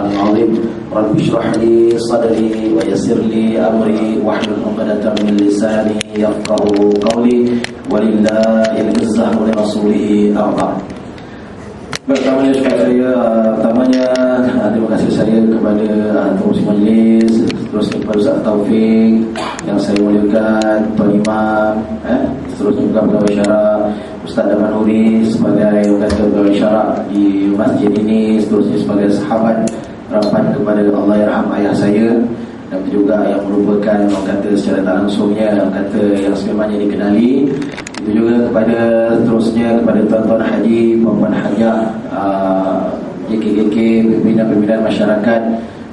العظيم رب اشرح لي صدري ويسر لي أمري واحلل عقدة من لساني يفقهوا قولي ولله العزة ولرسوله أربع. Pertamanya terima kasih saya kepada pengurus majlis, terus kepada Ustaz Taufik yang saya muliakan, Tuan Imam, terus juga pegawai syarak Ustaz Damanuri sebagai pegawai syarak di masjid ini, seterusnya sebagai sahabat rapat kepada Allah yarham ayah saya, dan juga yang merupakan orang kata secara tak langsungnya orang kata yang sememangnya dikenali. Itu juga kepada terusnya kepada tuan-tuan haji, puan-puan hajah, JKKK, pimpinan-pimpinan masyarakat,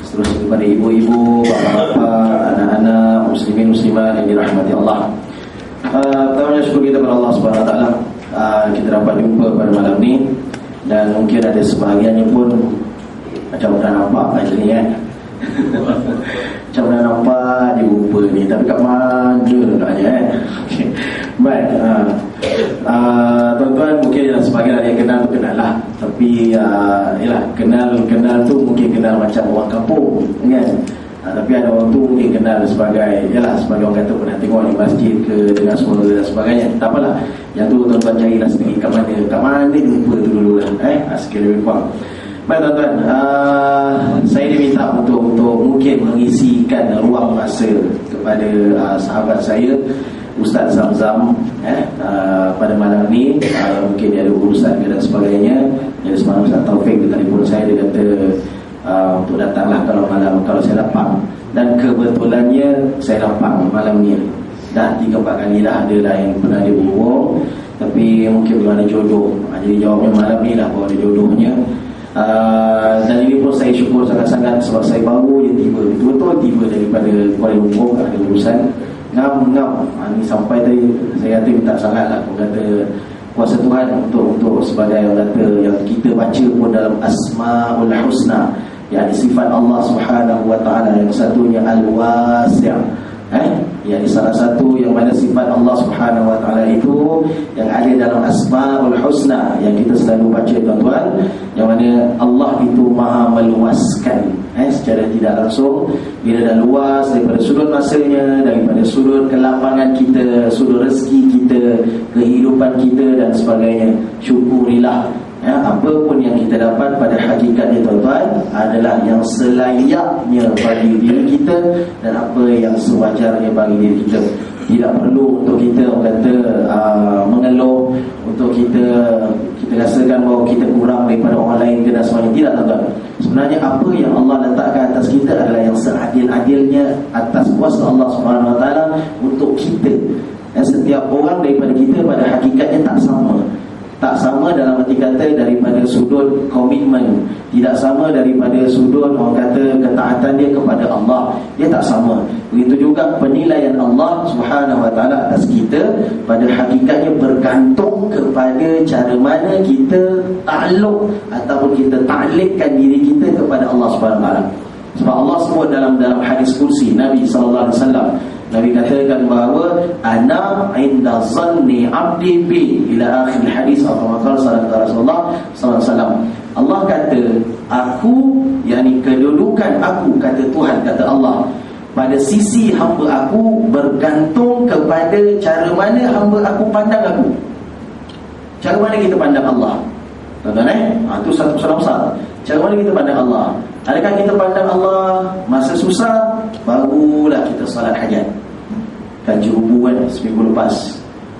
seterusnya kepada ibu-ibu, bapa-bapa, anak-anak, muslimin muslimat yang dirahmati Allah. Pertamanya syukur kita kepada Allah Subhanahu Wa Taala, kita dapat jumpa pada malam ni, dan mungkin ada sebahagiannya pun macam dah nampak macam ni macam dah nampak dia rupa ni, tapi kat mana naknya okay. Baik, tuan-tuan mungkin yang sebahagian ada yang kenal tu kenal lah, tapi yalah, kenal tu mungkin kenal macam orang kampung kan, tapi ada orang tu mungkin kenal sebagai sebagai orang kata pernah tengok di masjid ke dengan semua dan sebagainya. Tak apalah, yang tu tuan-tuan carilah sendiri kat mana dia rupa tu dulu lah, sikit lebih kurang. Baik tuan-tuan, saya diminta untuk mungkin mengisikan ruang masa kepada sahabat saya Ustaz Zamzam pada malam ni. Mungkin dia ada urusan dan sebagainya. Jadi semalam Ustaz Taufik dia telefon saya, dia kata untuk datanglah kalau saya lapang, dan kebetulannya saya lapang malam ni. Dah 3-4 kali dah ada lah yang pernah dia berhubung, tapi mungkin belum ada jodoh. Jadi jawabnya malam ni lah baru ada jodohnya. Dan ini pun saya syukur sangat-sangat sebab saya baru je tiba, betul-betul tiba daripada Kuala Lumpur, ada urusan ngam. Ini sampai tadi saya kata minta sangat lah, aku kata kuasa Tuhan untuk sebagai orang kata yang kita baca pun dalam Asmaul Husna, yakni sifat Allah Subhanahu Wa Taala yang satunya Al-Wasi', yakni salah satu yang mana sifat Allah Subhanahu Wa Taala itu yang ada dalam Asmaul Husna yang kita selalu baca tuan-tuan, yang mana Allah itu maha meluaskan secara tidak langsung. Bila dah luas daripada sudut masanya, daripada sudut kelapangan kita, sudut rezeki kita, kehidupan kita dan sebagainya, syukurilah. Apa pun yang kita dapat pada hakikatnya tuan-tuan adalah yang selayaknya bagi diri kita dan apa yang sewajarnya bagi diri kita. Tidak perlu untuk kita kata mengeluh, untuk kita rasakan bahawa kita kurang daripada orang lain ke dan sebagainya. Tidak tuan-tuan. Sebenarnya apa yang Allah letakkan atas kita adalah yang seadil-adilnya atas kuasa Allah Subhanahu Wa Taala untuk kita. Dan setiap orang daripada kita pada hakikatnya tak sama. Tak sama dalam arti kata daripada sudut komitmen, tidak sama daripada sudut orang kata ketaatan dia kepada Allah, dia tak sama. Begitu juga penilaian Allah Subhanahu Wa Taala atas kita pada hakikatnya bergantung kepada cara mana kita takluk ataupun kita taklikkan diri kita kepada Allah Subhanahu Wa Taala. Sebab Allah sebut dalam hadis kursi Nabi sallallahu alaihi wasallam, Nabi katakan bahawa ana inda zanni abdi bi ila akhir hadis, atau maqal Rasulullah sallallahu alaihi wasallam. Allah kata aku, yakni kedudukan aku, kata Tuhan, kata Allah, pada sisi hamba aku bergantung kepada cara mana hamba aku pandang aku. Cara mana kita pandang Allah, tuan-tuan itu satu persoalan besar. Cara mana kita pandang Allah? Adakah kita pandang Allah masa susah barulah kita salat hajat? Kaji rubu kan seminggu lepas,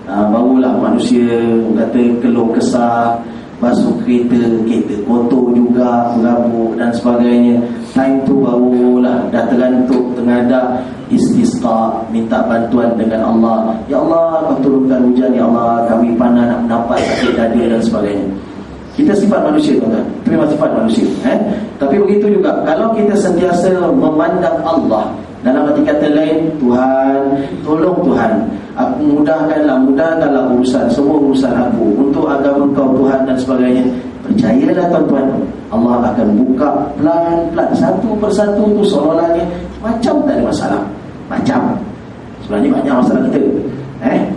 barulah manusia kata keluh kesah, basuh kereta kotor juga, berabuk dan sebagainya. Time tu barulah dah tergantuk, tengadah istisqa, minta bantuan dengan Allah. Ya Allah, kau turunkan hujan, ya Allah, kami panas nak mendapat sakit dada dan sebagainya. Kita sifat manusia tuan-tuan, itu memang sifat manusia. Tapi begitu juga kalau kita sentiasa memandang Allah dalam arti kata lain, Tuhan, tolong Tuhan, aku mudahkanlah urusan, semua urusan aku untuk agama Kau Tuhan dan sebagainya. Percayalah tuan-tuan, Allah akan buka pelan-pelan satu persatu tu, seolah-olahnya macam tak ada masalah. Macam sebenarnya banyak masalah kita,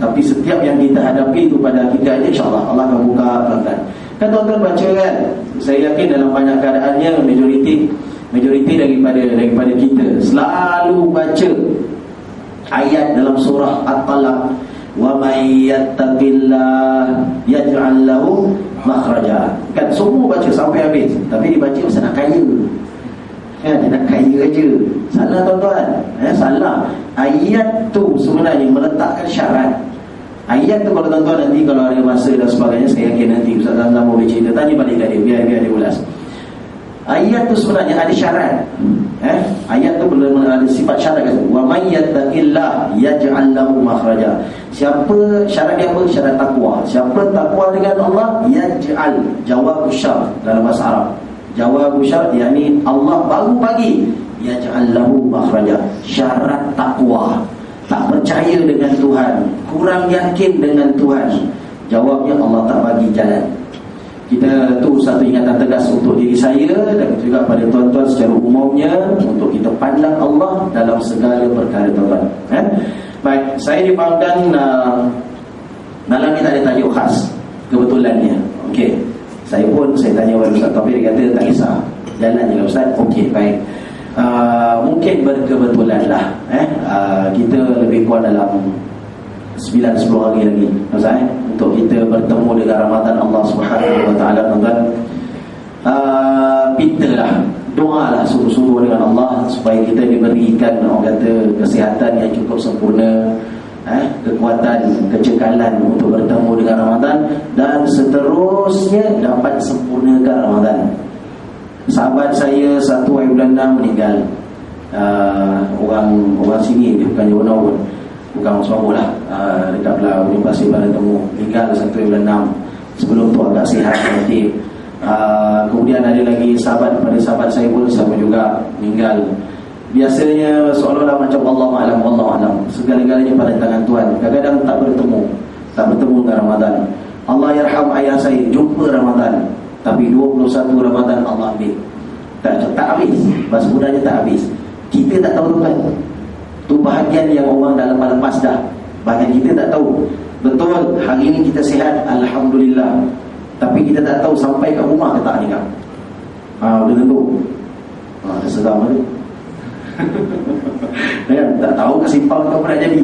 tapi setiap yang kita hadapi itu pada hakikatnya insya-Allah Allah akan buka pelan-pelan. Kan tuan-tuan baca kan, saya yakin dalam banyak keadaannya majoriti majoriti daripada kita selalu baca ayat dalam surah At-Talaq, wa may yattaqillah yaj'al lahu makhraja. Kan semua baca sampai habis, tapi dibaca pasal nak kaya. Dia nak kaya aja. Salah tuan-tuan. Salah. Ayat tu sebenarnya meletakkan syarat. Ayat tu kalau tuan-tuan nanti kalau ada masa dan sebagainya, saya yakin nanti Ustaz Zamzam boleh cerita, tanya balik kat dia biar dia ulas. Ayat tu sebenarnya ada syarat. Ayat tu belum ada sifat syarat kata. Wa may yattaqillah yaj'al lahu makhraja. Siapa syarat dia apa? Syarat takwa. Siapa takwa dengan Allah, yaj'al, jawab syar dalam bahasa Arab. Jawab syar yakni Allah baru bagi yaj'al lahu makhraja. Syarat takwa. Tak percaya dengan Tuhan, kurang yakin dengan Tuhan, jawabnya Allah tak bagi jalan. Kita tu satu ingatan tegas untuk diri saya dan juga pada tuan-tuan secara umumnya, untuk kita pandang Allah dalam segala perkara tuan-tuan. Baik, saya dipanggil malam ni tak ada tajuk khas kebetulannya. Okey, saya tanya kepada Ustaz Taufik, dia kata tak kisah, jalan je lah Ustaz. Okey, baik. Mungkin berkebetulan lah kita lebih kurang dalam 9-10 hari lagi Ustaz, untuk kita bertemu dengan Ramadan Allah Subhanahu Wa Taala tuan-tuan. Pintalah, doalah sungguh-sungguh dengan Allah supaya kita diberikan orang kata kesihatan yang cukup sempurna, kekuatan, kecekalan untuk bertemu dengan Ramadan, dan seterusnya dapat sempurnakan Ramadan. Sahabat saya 1 hari bulan 6 meninggal. Orang sini dia bukan Jawa pun, bukan orang Selangor lah, dekat belah Gunung Pasir Barat Temu, meninggal 1 hari bulan 6. Sebelum tu agak sihat nanti. Kemudian ada lagi sahabat saya pun sama juga meninggal. Biasanya seolah-olah macam Allah alam, segala-galanya pada tangan Tuhan. Kadang-kadang tak bertemu dengan Ramadan. Allah yarham ayah saya, jumpa Ramadan, tapi 21 Ramadan Allah ambil. Tak habis. Bahasa mudahnya tak habis. Kita tak tahu tuan. Tu bahagian yang orang dah lepas dah. Bahagian kita tak tahu. Betul, hari ini kita sihat, alhamdulillah. Tapi kita tak tahu sampai kat rumah ke tak ni kan. Udah tentu. Dah seram tu. Tak tahu ke simpang tu apa nak jadi.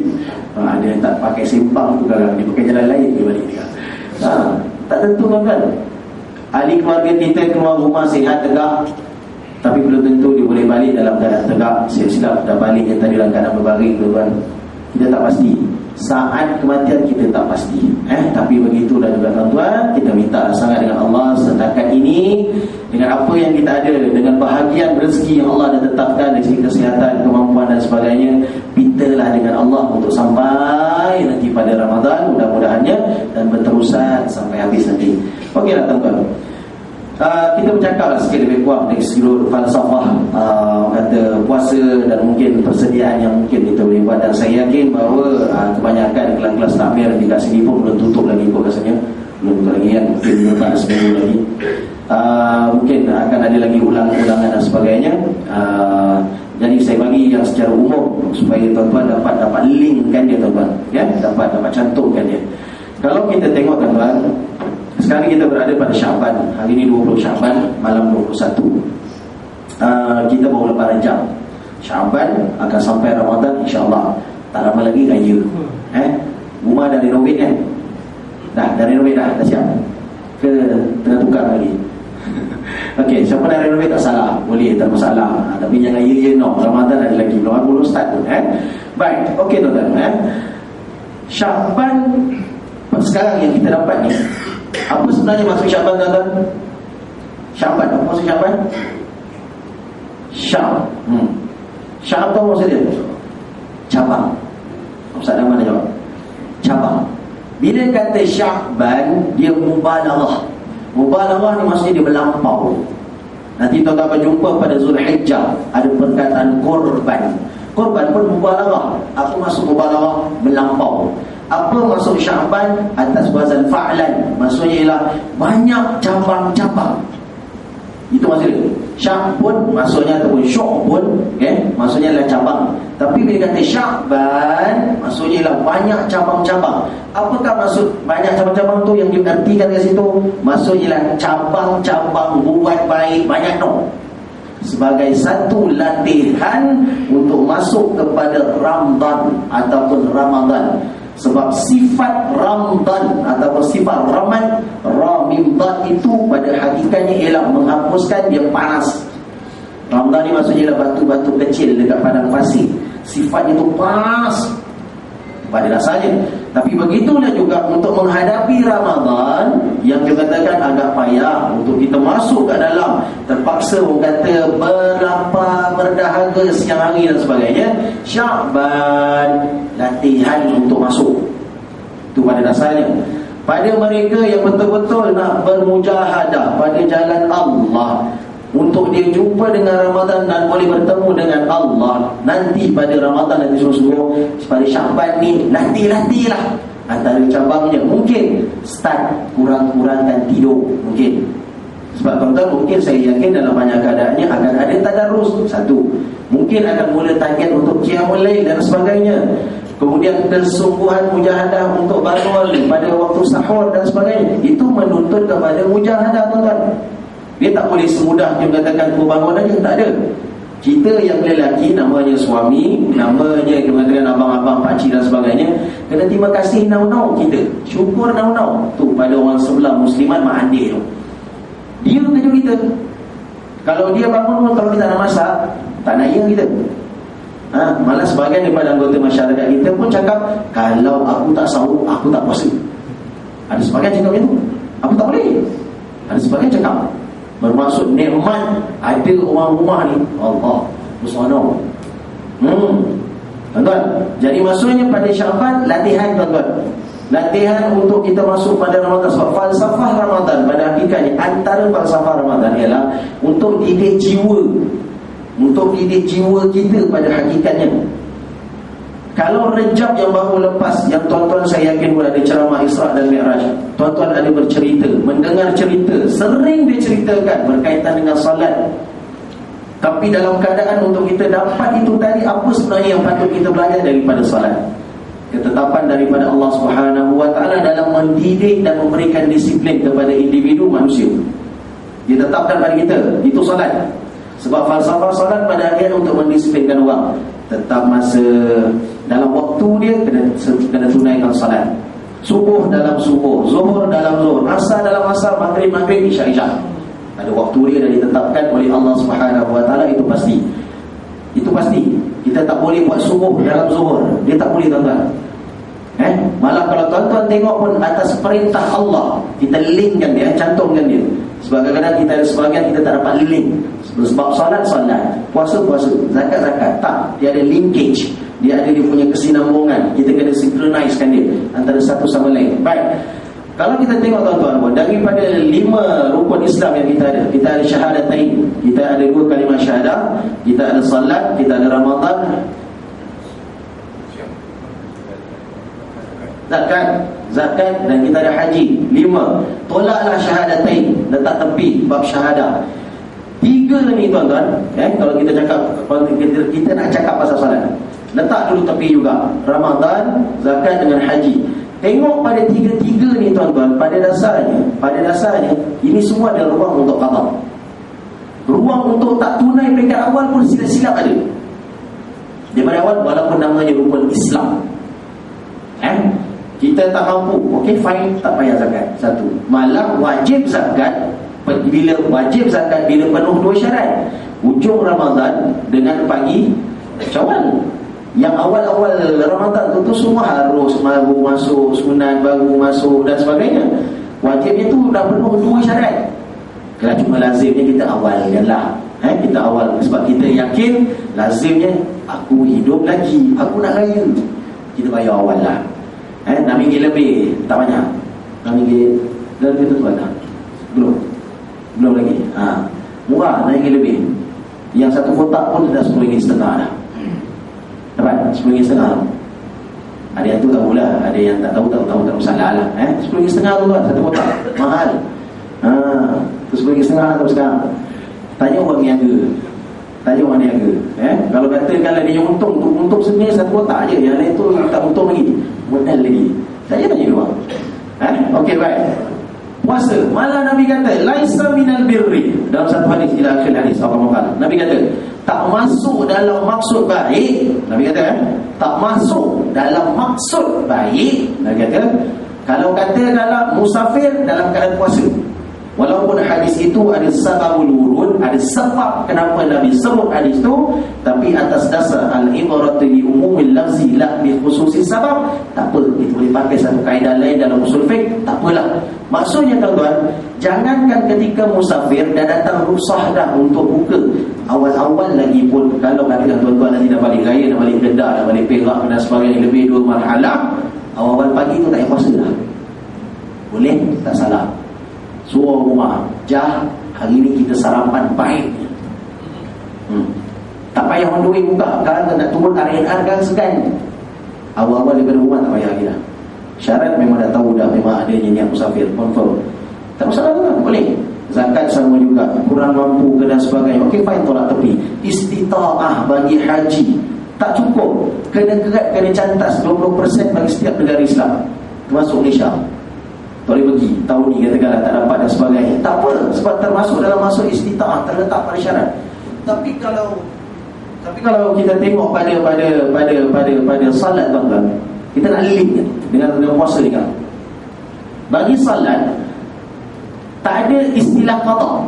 Ada yang tak pakai simpang tu kan, dia pakai jalan lain dia balik dia. Tak tentu kan. Ahli keluarga kita keluar rumah sihat tegak, tapi belum tentu dia boleh balik dalam keadaan tegak. Silap dah balik yang tadi dalam keadaan berbaring tu kan. Kita tak pasti. Saat kematian kita tak pasti. Tapi begitu dan juga tuan-tuan, kita minta sangat dengan Allah setakat ini, dengan apa yang kita ada, dengan bahagian rezeki yang Allah dah tetapkan dari segi kesihatan, kemampuan dan sebagainya, pintalah dengan Allah untuk sampai nanti pada Ramadan mudah-mudahannya, dan berterusan sampai habis nanti. Okeylah tuan-tuan. Kita bercakap sikit lebih kurang dari segi falsafah kata puasa dan mungkin persediaan yang mungkin kita boleh buat. Dan saya yakin bahawa kebanyakan kelas-kelas takmir di kat sini pun belum tutup lagi kot rasanya. Belum tutup lagi kan, mungkin tak ada seminggu lagi. Mungkin akan ada lagi ulangan dan sebagainya. Jadi saya bagi yang secara umum supaya tuan-tuan dapat linkkan dia tuan-tuan, ya, dapat cantumkan dia. Kalau kita tengok tuan-tuan, sekarang kita berada pada Syaban. Hari ini 20 Syaban, malam 21. Kita baru lepas Rajab. Syaban akan sampai Ramadan insya-Allah. Tak lama lagi raya. Rumah dah renovate kan? Dah renovate dah siap. Ke tengah tukar lagi. Okey, siapa dah renovate tak salah, boleh, tak masalah. Tapi jangan ya no. Ramadan ada lagi, belum start pun. Baik, okey tuan-tuan. Syaban sekarang yang kita dapat ni, apa sebenarnya maksud Syaban tuan-tuan? Syaban, apa maksud Syaban? Syab tu maksud dia cabang. Ustaz Rahman nak jawab. Cabang. Bila kata Syaban, dia mubalaghah. Mubalaghah ni maksudnya dia melampau. Nanti tuan-tuan akan jumpa pada Zulhijjah ada perkataan korban. Korban pun mubalaghah. Apa maksud mubalaghah? Melampau. Apa maksud Syaban? Atas wazan fa'lan. Maksudnya ialah banyak cabang-cabang. Itu maksudnya. Syab pun maksudnya, ataupun syuk pun, maksudnya adalah cabang. Tapi bila kata Syaban, maksudnya ialah banyak cabang-cabang. Apakah maksud banyak cabang-cabang tu yang diartikan kat situ? Maksudnya ialah cabang-cabang buat baik banyak no. sebagai satu latihan untuk masuk kepada Ramadan ataupun Ramadan. Sebab sifat Ramadan ataupun sifat Ramadan itu pada hakikatnya ialah menghapuskan dia panas. Ramadan ni maksudnya ialah batu-batu kecil dekat padang pasir. Sifatnya itu panas pada dasarnya. Tapi begitulah juga untuk menghadapi Ramadan yang dikatakan agak payah untuk kita masuk ke dalam, terpaksa orang kata berlapar, berdahaga siang hari dan sebagainya. Sya'ban, latihan untuk masuk. Itu pada dasarnya. Pada mereka yang betul-betul nak bermujahadah pada jalan Allah, untuk dia jumpa dengan Ramadan dan boleh bertemu dengan Allah nanti pada Ramadan nanti sungguh-sungguh, pada Sya'ban ni latih-latihlah. Antara cabangnya mungkin start kurang-kurangkan tidur mungkin. Sebab tuan-tuan mungkin saya yakin dalam banyak keadaannya akan ada tadarus. Satu, mungkin akan mula target untuk qiyamul lail dan sebagainya. Kemudian kesungguhan mujahadah untuk bangun pada waktu sahur dan sebagainya. Itu menuntut kepada mujahadah, tuan-tuan. Dia tak boleh semudah dia katakan bangun aja, tak ada. Kita yang lelaki, namanya suami, namanya katakan abang-abang, pakcik dan sebagainya, kena terima kasih nau-nau kita, syukur nau-nau tu pada orang sebelah muslimat mak andir tu. Dia kejut kita. Kalau dia bangun pun, kalau kita nak masak, tak nak ya kita. Malah sebahagian daripada anggota masyarakat kita pun cakap, kalau aku tak sahur, aku tak puasa. Ada sebahagian cakap macam tu. Aku tak boleh. Ada sebahagian cakap bermaksud nikmat ada orang rumah ni. Allah subhanahu. Tuan-tuan, jadi maksudnya pada Sya'ban latihan, tuan-tuan. Latihan untuk kita masuk pada Ramadan. Sebab falsafah Ramadan pada hakikatnya, antara falsafah Ramadan ialah untuk didik jiwa, untuk didik jiwa kita pada hakikatnya. Kalau Rejab yang baru lepas, yang tuan-tuan saya yakin pun ada ceramah Isra' dan Mi'raj, tuan-tuan ada bercerita, mendengar cerita, sering diceritakan berkaitan dengan salat. Tapi dalam keadaan untuk kita dapat itu tadi, apa sebenarnya yang patut kita belajar daripada salat? Ketetapan daripada Allah Subhanahu Wa Taala dalam mendidik dan memberikan disiplin kepada individu manusia. Dia tetapkan pada kita, itu salat. Sebab falsafah salat pada akhirnya untuk mendisiplinkan orang. Tetap masa dalam waktu dia kena tunaikan salat. Subuh dalam subuh, zuhur dalam zuhur, asar dalam asar, maghrib isya. Ada waktu dia dah ditetapkan oleh Allah Subhanahu Wa Taala, itu pasti. Itu pasti. Kita tak boleh buat subuh dalam zuhur. Dia tak boleh, tuan-tuan. Malah kalau tuan-tuan tengok pun atas perintah Allah, kita linkkan dia, cantumkan dia. Sebab kadang-kadang kita ada sebahagian kita tak dapat link. Sebab solat, puasa, zakat, tak. Dia ada linkage, dia ada dia punya kesinambungan. Kita kena synchronizkan dia antara satu sama lain. Baik, kalau kita tengok, tuan-tuan, daripada 5 rukun Islam yang kita ada syahadatain, kita ada 2 kalimah syahadah, kita ada salat, kita ada Ramadan, zakat dan kita ada haji. 5. Tolaklah syahadatain, letak tepi bab syahadah. 3 ni, tuan-tuan, kalau kita cakap, kita nak cakap pasal salat, letak dulu tepi juga Ramadan, zakat dengan haji. Tengok pada 3 ni, tuan-tuan, pada dasarnya ini semua ada ruang untuk qada. Ruang untuk tak tunai peringkat awal pun silap-silap ada. Daripada awal, walaupun namanya rukun Islam, kita tak mampu, okey, fine, tak payah zakat. 1. Malah wajib zakat. Bila wajib zakat, bila penuh 2 syarat. Hujung Ramadan dengan pagi Syawal. Yang awal-awal Ramadan tu semua harus baru masuk, sunat baru masuk dan sebagainya. Wajibnya tu dah penuh 2 syarat. Kalau cuma lazimnya kita awalkanlah. Kita awal sebab kita yakin lazimnya aku hidup lagi, aku nak raya, kita bayar awal lah. RM6 lebih, tak banyak. RM6 lebih tu ada? Belum lagi. Murah, RM6 lebih. Yang satu kotak pun dah RM10.5 dah. Dapat RM10.5. Ada yang tu tahulah, ada yang tak tahu tak masalah lah. RM10.5 tu kan satu kotak, mahal. Tu RM10.5 tu sekarang. Tanya orang niaga. Kalau katakanlah dia untung sebenarnya satu kotak je, yang lain tu tak untung lagi, modal lagi. Tanya dia orang. Okey, baik. puasa. Malah Nabi kata laisa minal birri, dalam satu hadis, ila akhir hadis apa makna. Nabi kata tak masuk dalam maksud baik. Nabi kata tak masuk dalam maksud baik. Nabi kata kalau musafir dalam keadaan puasa. Walaupun hadis itu ada sababul wurud, ada sebab kenapa Nabi sebut hadis itu, tapi atas dasar al-ibratu li umumil lafzi la bi khususi sabab, tak apa, itu boleh pakai satu kaedah lain dalam usul fiqh, tak apalah. Maksudnya tuan-tuan, jangankan ketika musafir dah datang rukhsah dah untuk buka, awal-awal lagi pun, kalau katakan tuan-tuan nanti dah balik raya, dah balik Kedah, dah balik Perak dan sebagainya, lebih 2 marhalah, awal-awal pagi tu tak payah puasa dah. Boleh? Tak salah. Suruh rumah, hari ni kita sarapan baik. Tak payah mendui buka. Kalau nak turun R&R kan segan. Awal-awal daripada rumah tak payah lagi dah. Syarat memang dah tahu dah, memang ada niat musafir, confirm. Tak masalah kan? Boleh. Zakat sama juga, kurang mampu ke dan sebagainya, okey fine, tolak tepi. Istita'ah bagi haji tak cukup, kena kerat, kena cantas 20% bagi setiap negara Islam, termasuk Malaysia. Tak boleh pergi tahun ni katakanlah tak dapat dan sebagainya, tak apa, sebab termasuk dalam masuk istita'ah, terletak pada syarat. Tapi kalau kita tengok pada salat tuan-tuan, kita nak link dengan puasa ni kan. Bagi salat tak ada istilah qada.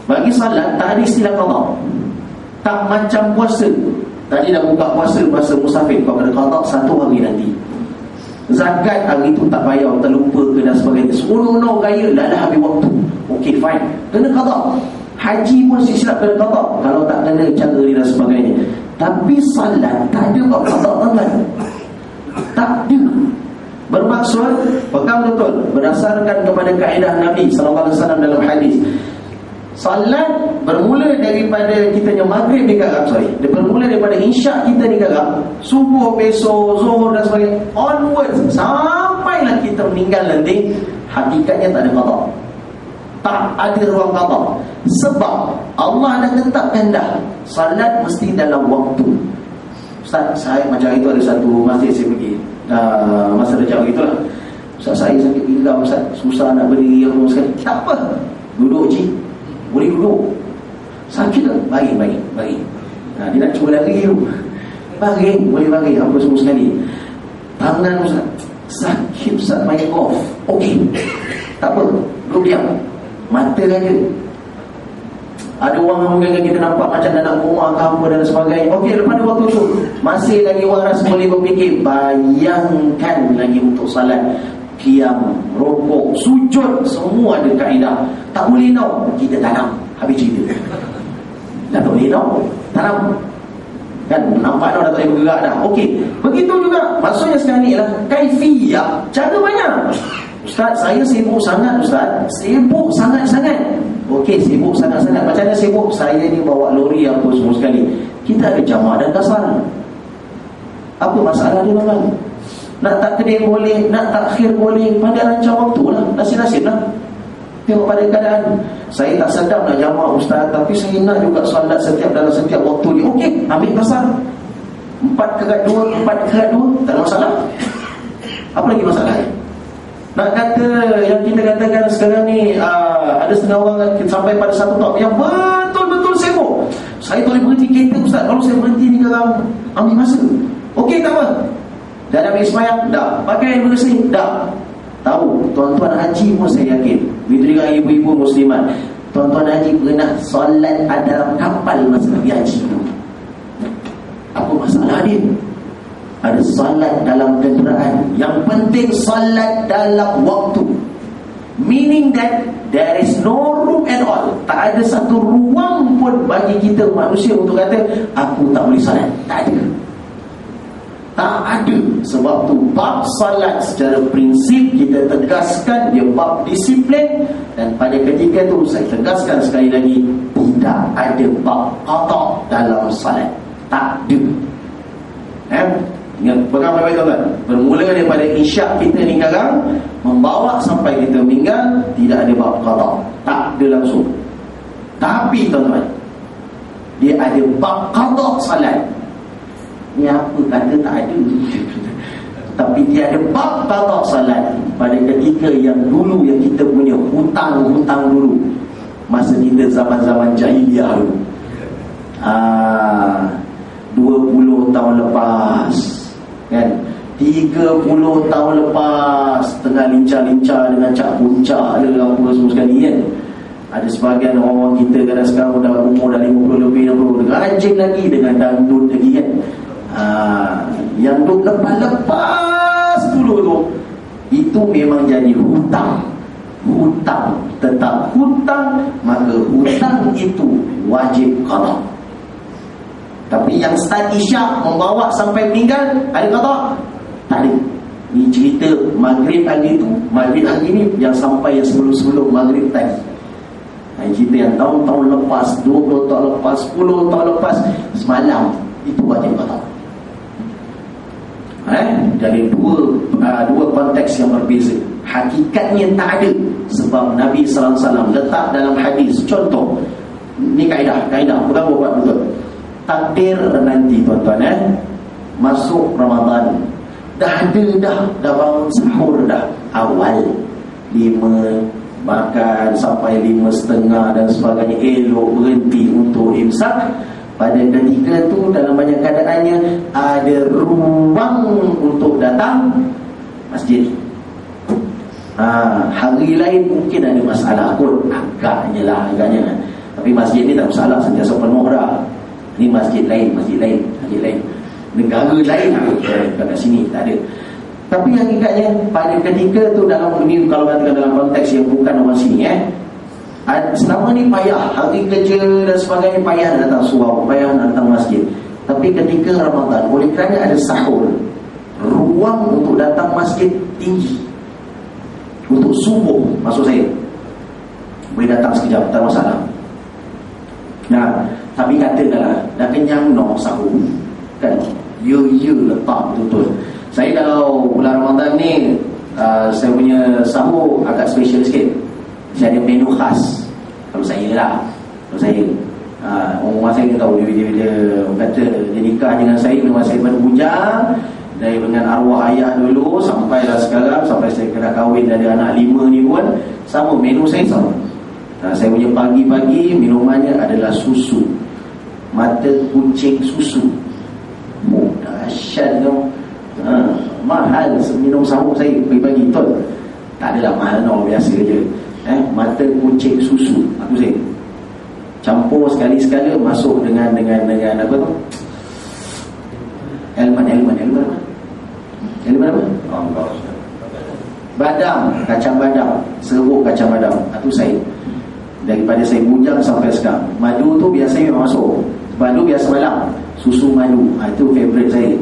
Bagi salat tak ada istilah qada. Tak macam puasa. Tadi dah buka puasa musafir, kau kena qada 1 hari nanti. Zakat hari tu tak payah, terlupa ke dan sebagainya. Seronok gaya dah habis waktu. Okey fine, kena qada. Haji pun silap kena qada kalau tak kena cara dia dan sebagainya. Tapi salat tak ada bab qada tuan-tuan. Tak ada. Bermaksud, pegang betul berdasarkan kepada kaedah Nabi sallallahu alaihi wasallam dalam hadis. Salat bermula daripada kitanya maghrib digarap, dia bermula daripada isyak kita digarap, subuh, besok, zuhur dan sebagainya, onwards sampailah kita meninggal nanti, hakikatnya tak ada qada. Tak ada ruang qada. Sebab Allah dah tetapkan dah salat mesti dalam waktu. Ustaz, saya macam itu ada satu masjid saya pergi masa rejab begitulah. Ustaz, saya sakit pinggang Ustaz, susah nak berdiri apa sekali. Tak apa, duduk je. Boleh duduk. Sakit tak? Baring. Dia nak cuba lari tu. Baring, boleh baring apa semua sekali. Tangan Ustaz, sakit Ustaz, main golf. Okey, tak apa, duduk diam. Mata saja. Ada orang mungkin kita nampak macam nak rumah ke apa dan sebagainya. Okey, lepas waktu tu masih lagi waras boleh berfikir. Bayangkan lagi untuk salat, qiyam, rukuk, sujud, semua ada kaedah. Tak boleh nau, kita tanam. Habis cerita. Tak boleh nau, tanam. Kan nampak dah tak boleh bergerak dah. Okey, begitu juga. Maksudnya sekarang ni lah kaifiyah, cara banyak. Ustaz, saya sibuk sangat Ustaz. Sibuk sangat-sangat. Okey, sibuk sangat-sangat. Macam mana sibuk? Saya ni bawa lori apa semua sekali. Kita ada jamak dan kasar. Apa masalah dia tuan-tuan? Nak takdir boleh, nak takhir boleh, pada rancang waktu lah. Nasib-nasib lah. Tengok pada keadaan. Saya tak sedap nak jamak Ustaz, tapi saya nak juga solat dalam setiap waktu ni. Okey, ambil kasar 4/2, 4/2, tak ada masalah. Apa lagi masalahnya? Nak kata yang kita katakan sekarang ni ada setengah orang sampai pada satu tahap yang betul-betul sibuk. Saya boleh berhenti kereta Ustaz, kalau saya berhenti ni kalau ambil masa. Okey, tak apa. Dah ambil sembahyang? Dah. Pakai air bersih? Dah. Tahu, tuan-tuan haji pun saya yakin, begitu juga ibu-ibu muslimat, tuan-tuan haji pernah solat dalam kapal masa pergi haji tu. Apa masalah dia? Ada solat dalam kenderaan. Yang penting solat dalam waktu. Meaning that there is no room at all. Tak ada satu ruang pun bagi kita manusia untuk kata aku tak boleh solat. Tak ada. Tak ada. Sebab tu bab salat secara prinsip kita tegaskan dia bab disiplin. Dan pada ketika tu saya tegaskan sekali lagi, tidak ada bab qada dalam salat. Tak ada. Ingat, pegang baik-baik tuan-tuan. Bermula daripada isyak kita ni sekarang, membawa sampai kita meninggal, tidak ada bab qada. Tak ada langsung. Tapi tuan-tuan, dia ada bab qada salat. Ni apa kata tak ada? Tapi dia ada bab qada salat pada ketika yang dulu, yang kita punya hutang dulu, masa kita zaman-zaman jahiliah dulu. 20 tahun lepas, kan, 30 tahun lepas, tengah lincah-lincah dengan cak puncak ada apa semua sekali, kan. Ada sebahagian orang kita kadang sekarang dah umur dah 50 lebih, 60, rajin lagi dengan dangdut lagi, kan. Yang duk lepas dulu tu, itu memang jadi hutang. Tetap hutang, maka hutang itu wajib qada. Tapi yang start isyak membawa sampai meninggal, ada qada? Tak ada. Ni cerita maghrib hari tu, maghrib hari ni, yang sampai yang sebelum maghrib tadi. Cerita yang tahun-tahun lepas, 20 tahun lepas, 10 tahun lepas, semalam, itu wajib qada. Dari dua konteks yang berbeza. Hakikatnya tak ada, sebab Nabi sallallahu alaihi wasallam letak dalam hadis. Contoh, ni kaedah bukan buat betul. Takdir nanti tuan-tuan, masuk Ramadan, dah bangun sahur dah awal 5 makan sampai 5.30 dan sebagainya, elok berhenti untuk imsak. Pada ketika tu dalam banyak keadaannya ada ruang untuk datang masjid. Hari lain mungkin ada masalah kot, agaknya. Tapi masjid ni tak masalah, sentiasa penuh dah. Ni masjid lain. Negara lain kat sini tak ada. Tapi hakikatnya pada ketika tu, dalam ini kalau katakan dalam konteks yang bukan orang sini, selama ni payah, hari kerja dan sebagainya, payah datang surau, payah datang masjid. Tapi ketika Ramadan, oleh kerana ada sahur, ruang untuk datang masjid tinggi. Untuk subuh, maksud saya, boleh datang sekejap, tak masalah. Tapi katakanlah dah kenyang sahur, kan, letak betul-betul. Saya kalau bulan Ramadan ni, saya punya sahur agak special sikit. Saya ada menu khas. Kalau saya orang rumah saya tahu, bila kata dia nikah dengan saya, memang saya berbujang dari dengan arwah ayah dulu sampailah sekarang, sampai saya kena kahwin ada anak 5 ni pun sama, menu saya sama. Saya punya pagi-pagi minumannya adalah susu, mata kucing susu. Dahsyat tu. Mahal minum sahur saya pagi-pagi, betul. Tak adalah mahal, biasa je. Mata kucing susu, aku saya campur sekali-sekala, masuk dengan apa tu, elman apa, badam, kacang badam, seruk kacang badam. Itu saya, daripada saya bujang sampai sekarang. Madu tu biasanya masuk, madu biasa malam, susu madu, itu favourite saya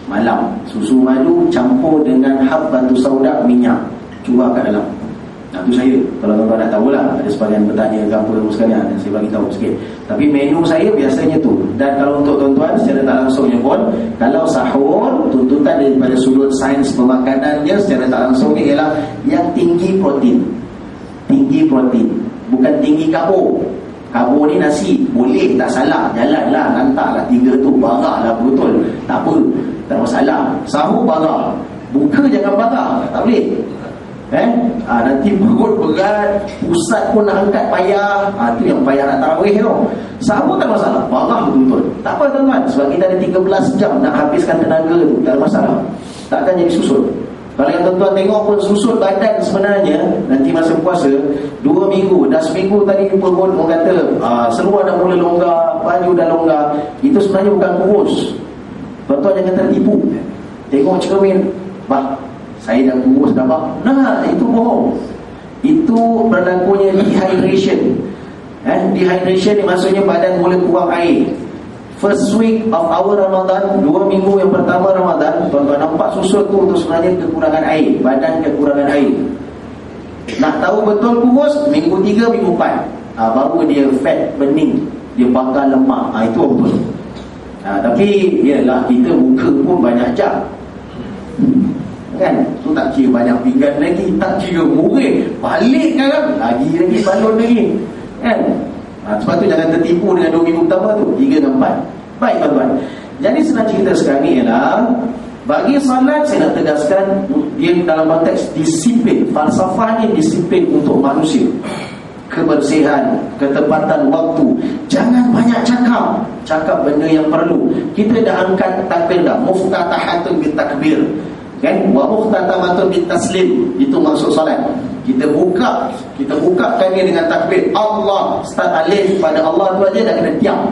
malam. Susu madu campur dengan habbatus sauda, minyak, cuba kat dalam. Itu saya, kalau tuan-tuan nak tahulah, ada sebagian bertanya ke apa sekalian, saya bagi tahu sikit. Tapi menu saya biasanya tu. Dan kalau untuk tuan-tuan secara tak langsungnya pun, kalau sahur, tuntutan daripada sudut sains pemakanannya secara tak langsungnya ialah yang tinggi protein, bukan tinggi karbo. Karbo ni nasi, boleh, tak salah, jalanlah, lantaklah 3 tu, barah lah betul, tak apa, tak masalah. Sahur barah, buka jangan barah, tak boleh. Nanti perut berat, pusat pun nak angkat payah. Itu yang payah nak tarawih tu. Sahur tak masalah, barah betul-betul. Tak apa tuan-tuan, sebab kita ada 13 jam nak habiskan tenaga tu, tak ada masalah. Takkan jadi susut. Kalau yang tuan-tuan tengok pun susut badan sebenarnya, nanti masa puasa 2 minggu, dah seminggu tadi perut orang kata seluar dah mula longgar, baju dah longgar. Itu sebenarnya bukan kurus. Tuan-tuan jangan tertipu. Tengok cermin, saya dah kurus dah bang. Itu bohong. Itu berlakunya dehydration. Dehydration ni maksudnya badan mula kurang air. First week of our Ramadan, 2 minggu yang pertama Ramadan, tuan-tuan nampak susut tu sebenarnya kekurangan air. Badan kekurangan air. Nak tahu betul kurus, minggu 3, minggu 4, baru dia fat bening, dia bakar lemak. Itu betul. Tapi yalah, kita muka pun banyak jam, kan? Tu tak kira banyak pinggan lagi, tak kira murid balik kan, lagi balon lagi, kan? Sebab tu jangan tertipu dengan 2 minggu pertama tu, 3 dan 4. Baik tuan-tuan, jadi senang cerita sekarang ni ialah Bagi salat, saya nak tegaskan, dia dalam konteks disiplin, falsafahnya disiplin untuk manusia. Kebersihan, ketepatan waktu. Jangan banyak cakap benda yang perlu. Kita dah angkat takbir dah, muftatahatun bitakbir, kan? Wa muftatamatun bitaslim. Itu maksud salat. Kita bukakan dia dengan takbir. Allah, start alif pada Allah tu aja dah kena diam.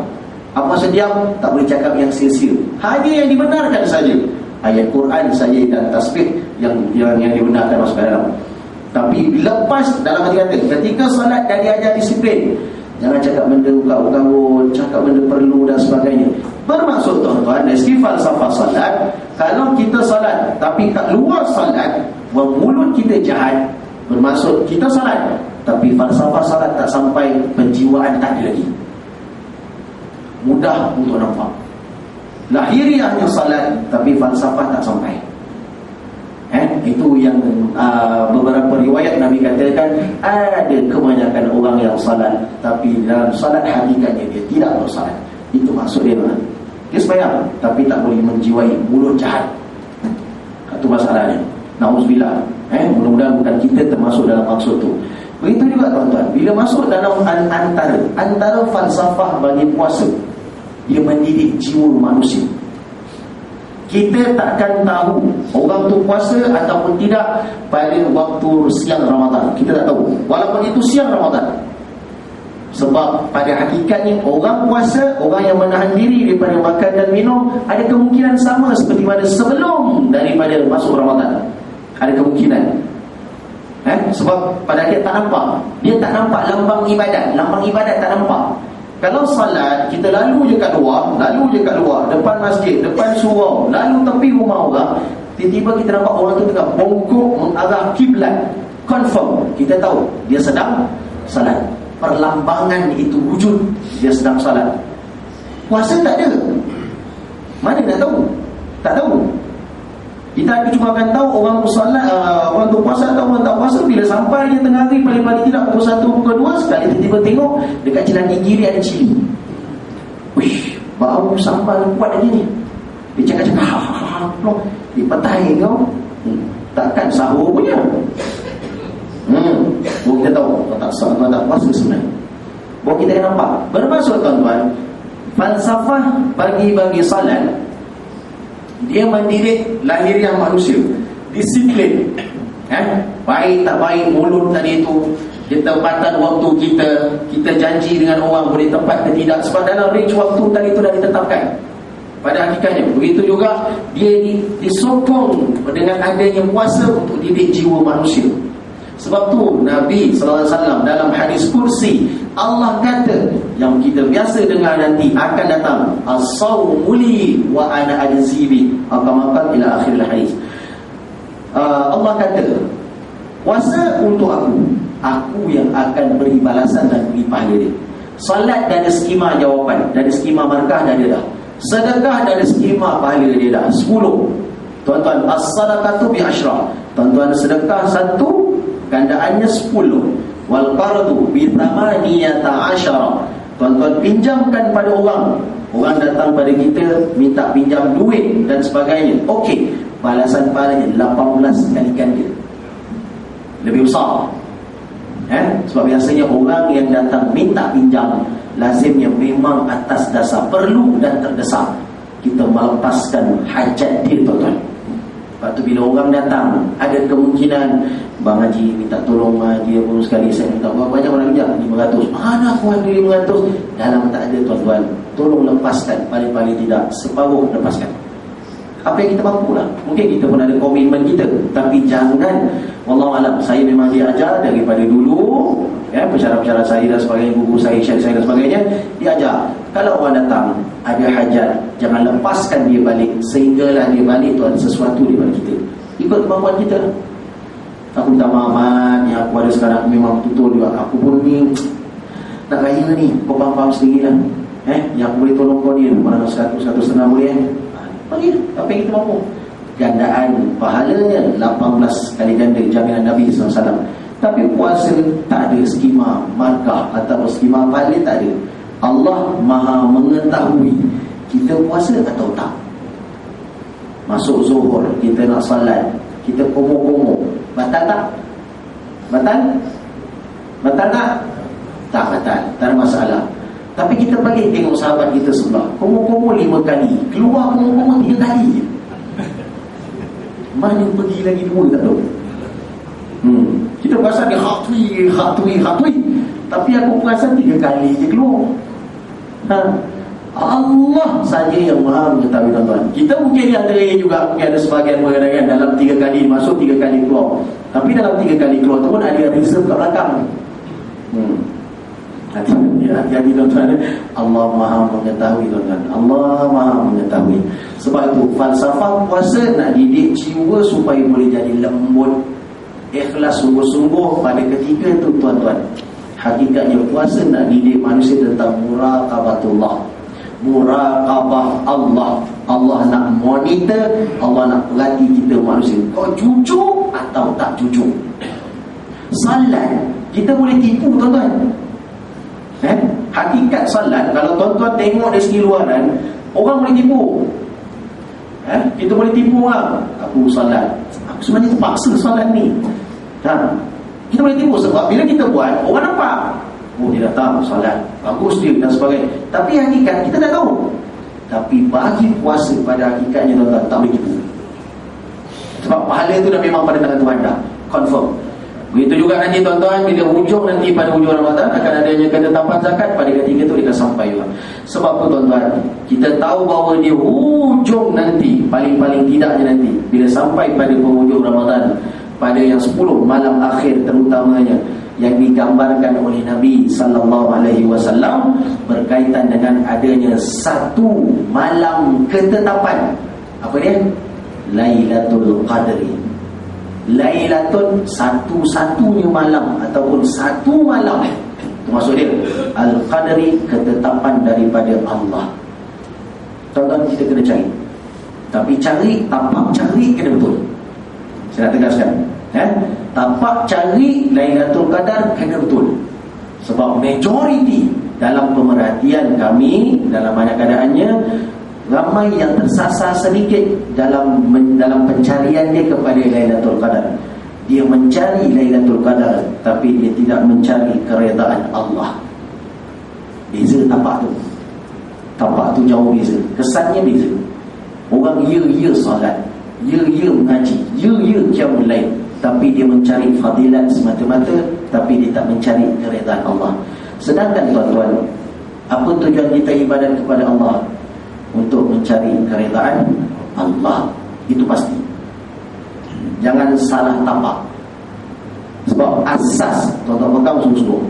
Apa maksud diam? Tak boleh cakap yang sia-sia. Hanya yang dibenarkan saja. Ayat Quran saja dan tasbih yang dibenarkan masuk dalam. Tapi lepas dalam hati kata, ketika solat dah diajar disiplin, jangan cakap benda ugal-ugal, cakap benda perlu dan sebagainya. Bermaksud tuan-tuan, dari segi falsafah solat, kalau kita solat tapi kat luar solat, mulut kita jahat, bermaksud kita solat tapi falsafah solat tak sampai, penjiwaan tak ada lagi. Mudah untuk nampak. Lahiriahnya salat tapi falsafah tak sampai. Itu yang beberapa riwayat Nabi katakan, ada kebanyakan orang yang salat tapi dalam salat hakikatnya dia tidak bersalat. Itu maksud dia. Dia sembahyang tapi tak boleh menjiwai, mulut jahat. Itu masalahnya. Nauzubillah. Mudah-mudahan bukan kita termasuk dalam maksud tu. Begitu juga tuan-tuan, bila masuk dalam antara falsafah bagi puasa, dia mendidik jiwa manusia. Kita takkan tahu orang tu puasa ataupun tidak pada waktu siang Ramadan. Kita tak tahu, walaupun itu siang Ramadan. Sebab pada hakikatnya orang puasa, orang yang menahan diri daripada makan dan minum, ada kemungkinan sama seperti mana sebelum daripada masuk Ramadan. Ada kemungkinan. Sebab pada akhir tak nampak. Dia tak nampak lambang ibadat. Lambang ibadat tak nampak. Kalau salat, kita lalu je kat luar, depan masjid, depan surau, lalu tepi rumah orang, tiba-tiba kita nampak orang tu tengah bongkok mengarah kiblat. Confirm, kita tahu dia sedang salat. Perlambangan itu wujud, dia sedang salat. Puasa tak ada. Mana nak tahu? Tak tahu. Kita cuma akan tahu orang bersolat, orang tu puasa atau orang tak puasa bila sampai dia tengah hari, paling-paling tidak pukul 1, pukul 2, sekali tiba-tiba tengok dekat jalan gigi dia ada cili. Wish, bau sambal kuat lagi ni. Dia cakap-cakap, dia petai kau. Takkan sahur punya. Kita tahu kau tak puasa sebenarnya. Bahawa kita akan nampak. Bermaksud tuan-tuan, falsafah bagi salat, dia mendidik lahiriah manusia, disiplin. Baik tak baik mulut tadi itu, ketepatan waktu kita janji dengan orang boleh tepat ke tidak, sebab dalam range waktu tadi itu dah ditetapkan. Pada hakikatnya begitu juga dia disokong dengan adanya puasa untuk didik jiwa manusia. Sebab tu Nabi SAW dalam hadis kursi, Allah kata, yang kita biasa dengar nanti akan datang, as-sawmu li wa ana ajzi bi, maka ila akhir hadis. Allah kata, puasa untuk aku yang akan beri balasan dan beri pahala dia. Salat dah ada skema jawapan, dah ada skema markah, dah ada dah. Sedekah dah ada skema pahala dia dah, 10. Tuan-tuan, as-sadaqatu bi asyra. Tuan-tuan, sedekah 1 gandaannya 10. Wal qardu bi thamaniyata asyara. Tuan-tuan pinjamkan pada orang datang pada kita minta pinjam duit dan sebagainya, okey, balasan pahalanya 18 kali ganda, lebih besar. Sebab biasanya orang yang datang minta pinjam lazimnya memang atas dasar perlu dan terdesak, kita melepaskan hajat dia, tuan-tuan. Lepas tu bila orang datang, ada kemungkinan, Bang Haji minta tolong dia pun sekali, saya minta berapa banyak orang pinjam? 500. Mana aku ada 500? Dalam tak ada, tuan-tuan. Tolong lepaskan, paling-paling tidak separuh lepaskan. Apa yang kita mampu lah. Mungkin kita pun ada komitmen kita, tapi jangan, wallahualam, saya memang diajar daripada dulu, pensyarah-pensyarah saya dan sebagainya, guru saya, syarih saya dan sebagainya, diajar, kalau orang datang ada hajat, jangan lepaskan dia balik sehinggalah dia balik tu ada sesuatu daripada kita, ikut kemampuan kita. Aku minta maaf, yang aku ada sekarang memang betul juga, aku pun ni nak raya ni, kau faham sendiri lah. Yang aku boleh tolong kau ni, mana 100-150 boleh panggil, apa yang kita mampu. Gandaan pahalanya 18 kali ganda, jaminan Nabi SAW. Tapi puasa tak ada skema markah atau skema pahala, tak ada. Allah Maha mengetahui kita puasa atau tak. Masuk zuhur, kita nak salat, kita komo-komo, batal tak? Batal? Batal tak? Tak batal, tak ada masalah. Tapi kita bagi tengok sahabat kita sebelah, komo-komo 5 kali, keluar komo-komo 3 kali. Mana pergi lagi 2 tak tahu. Kita perasan dia khatui. Tapi aku perasan 3 kali je keluar. Allah saja yang maha mengetahui, tuan-tuan. Kita mungkin yang antara juga, mungkin ada sebahagian mengatakan dalam 3 kali masuk, 3 kali keluar. Tapi dalam 3 kali keluar tu pun ada yang reserve kat belakang. Hati-hati, tuan-tuan. Allah maha mengetahui, tuan-tuan. Allah maha mengetahui. Sebab itu falsafah puasa nak didik jiwa supaya boleh jadi lembut, ikhlas sungguh-sungguh pada ketika itu, tuan-tuan. Hakikatnya puasa nak didik manusia tentang muraqabatullah, muraqabah Allah. Allah nak monitor, Allah nak perhati kita manusia, kau jujur atau tak jujur. Salat kita boleh tipu, tuan-tuan. Hakikat salat, kalau tuan-tuan tengok dari segi luaran, orang boleh tipu. Kita boleh tipu orang. Aku salat, aku sebenarnya terpaksa salat ni. Kita boleh tipu sebab bila kita buat, orang nampak, oh dia datang salat, bagus dia dan sebagainya. Tapi hakikat kita tak tahu. Tapi bagi puasa pada hakikatnya, tuan-tuan, tak boleh tipu. Sebab pahala itu dah memang pada tangan Tuhan dah, confirm. Begitu juga nanti, tuan-tuan, bila hujung nanti pada hujung Ramadan akan adanya ketetapan zakat, pada ketika itu dia akan sampai juga. Sebab apa, tuan-tuan? Kita tahu bahawa dia hujung nanti, paling-paling tidaknya nanti bila sampai pada penghujung Ramadan, pada yang 10 malam akhir terutamanya, yang digambarkan oleh Nabi SAW berkaitan dengan adanya satu malam ketetapan. Apa dia? Lailatul Qadri. Lailatul, satu-satunya malam ataupun satu malam, itu maksud dia. Al-Qadri, ketetapan daripada Allah. Tuan-tuan, kita kena cari. Tapi tapak cari kena betul. Saya nak tegaskan, tapak cari Lailatul Qadar kena betul. Sebab majoriti dalam pemerhatian kami, dalam banyak keadaannya, ramai yang tersasar sedikit dalam pencarian dia kepada Lailatul Qadar. Dia mencari Lailatul Qadar, tapi dia tidak mencari keredaan Allah. Beza tapak tu. Tapak tu jauh beza. Kesannya beza. Orang ya solat, ya mengaji, ya qiyamul lail, tapi dia mencari fadilat semata-mata, tapi dia tak mencari keredaan Allah. Sedangkan, tuan-tuan, apa tujuan kita ibadat kepada Allah? Untuk mencari keredaan Allah. Itu pasti. Jangan salah tapak. Sebab asas, tuan-tuan pegang sungguh-sungguh,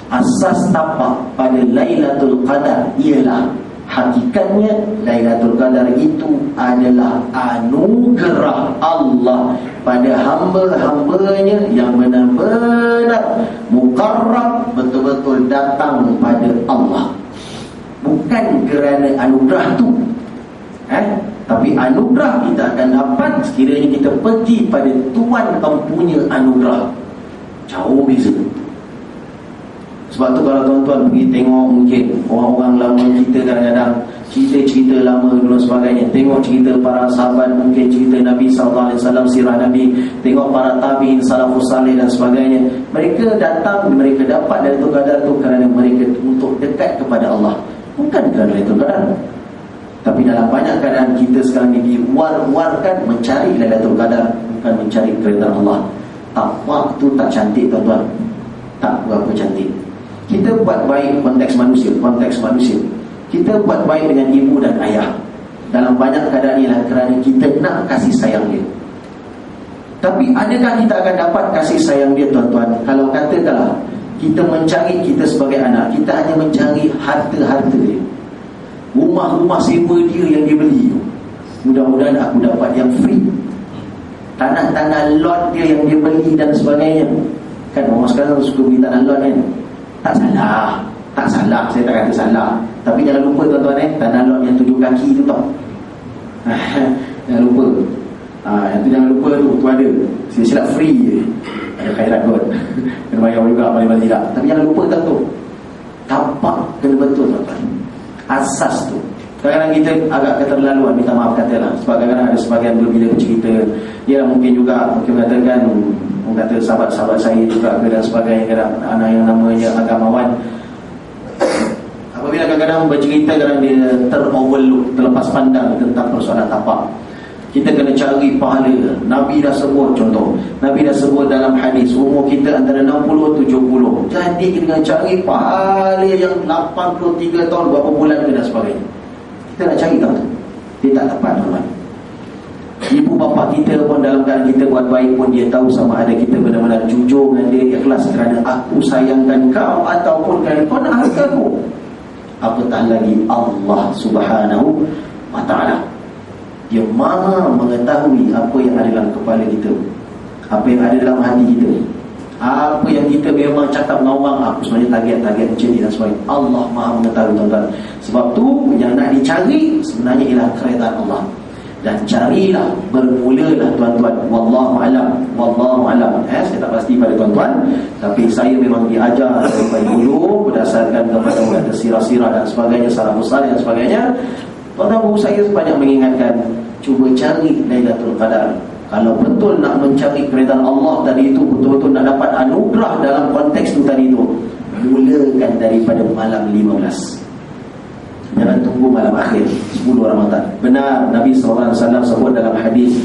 asas tapak pada Lailatul Qadar ialah, hakikatnya Lailatul Qadar itu adalah anugerah Allah pada hamba-hambanya yang benar-benar mukarrab, betul-betul datang pada Allah. Bukan kerana anugerah tu, tapi anugerah kita akan dapat sekiranya kita pergi pada Tuhan empunya anugerah. Jauh beza. Sebab tu kalau tuan-tuan pergi tengok, mungkin orang-orang lama kita kadang-kadang cerita-cerita lama dulu sebagainya, tengok cerita para sahabat, mungkin cerita Nabi SAW, sirah Nabi, tengok para tabi'in, salafus salih dan sebagainya. Mereka datang, mereka dapat Lailatul Qadar tu kerana mereka untuk dekat kepada Allah, bukan kerana Lailatul Qadar. Tapi dalam banyak keadaan kita sekarang ini diwar-warkan mencari Lailatul Qadar, bukan mencari keredaan Allah. Tapak tu tak cantik, tuan-tuan, tak berapa cantik. Kita buat baik konteks manusia. Kita buat baik dengan ibu dan ayah. Dalam banyak keadaan ialah kerana kita nak kasih sayang dia. Tapi adakah kita akan dapat kasih sayang dia, tuan-tuan, kalau katakanlah kita mencari, kita sebagai anak, kita hanya mencari harta-harta dia, rumah-rumah sewa dia yang dia beli tu, mudah-mudahan aku dapat yang free, tanah-tanah lot dia yang dia beli dan sebagainya. Kan orang sekarang suka beli tanah lot kan. Tak salah, saya tak kata salah. Tapi jangan lupa, tuan-tuan, tanah lot yang 7 kaki tu tau. Jangan lupa. Yang tu jangan lupa tu ada. Silap free je. Ada khairat kot. Kena bayar juga, balik-balik tak. Tapi jangan lupa tu. Tapak kena betul, tuan-tuan. Asas tu. Kadang-kadang kita agak keterlaluan, minta maaf katalah. Sebab kadang-kadang ada sebagian bila bercerita, ya mungkin juga, mungkin mengatakan, kata sahabat-sahabat saya juga dan sebagainya, kadang anak yang namanya agamawan, apabila kadang-kadang bercerita, kadang dia teroverlook, terlepas pandang tentang persoalan tapak. Kita kena cari pahala. Nabi dah sebut, contoh Nabi dah sebut dalam hadis, umur kita antara 60-70. Jadi kita kena cari pahala yang 83 tahun, berapa bulan ke dan sebagainya. Kita nak cari tahu tu, dia tak tepat, teman. Ibu bapa kita pun dalam keadaan kita buat baik pun, dia tahu sama ada kita benar-benar jujur dengan dia, ikhlas kerana aku sayangkan kau ataupun kerana kau nak harta aku. Apatah lagi Allah Subhanahu wa ta'ala. Dia maha mengetahui apa yang ada dalam kepala kita, apa yang ada dalam hati kita, apa yang kita memang cakap dengan orang, aku sebenarnya target macam ni dan sebagainya. Allah maha mengetahui, tuan-tuan. Sebab tu yang nak dicari sebenarnya ialah keredaan Allah. Dan carilah, bermulalah tuan-tuan. Wallahu alam. Saya tak pasti pada tuan-tuan, tapi saya memang diajar daripada dulu berdasarkan kepada sirah-sirah dan sebagainya, salafus salih dan sebagainya. Tuan-tuan, saya banyak mengingatkan, cuba cari Lailatul Qadar. Kalau betul nak mencari keredaan Allah tadi itu, betul-betul nak dapat anugerah dalam konteks itu tadi itu, mulakan daripada malam 15. Jangan tunggu malam akhir 10 Ramadan. Benar Nabi SAW sebut dalam hadis,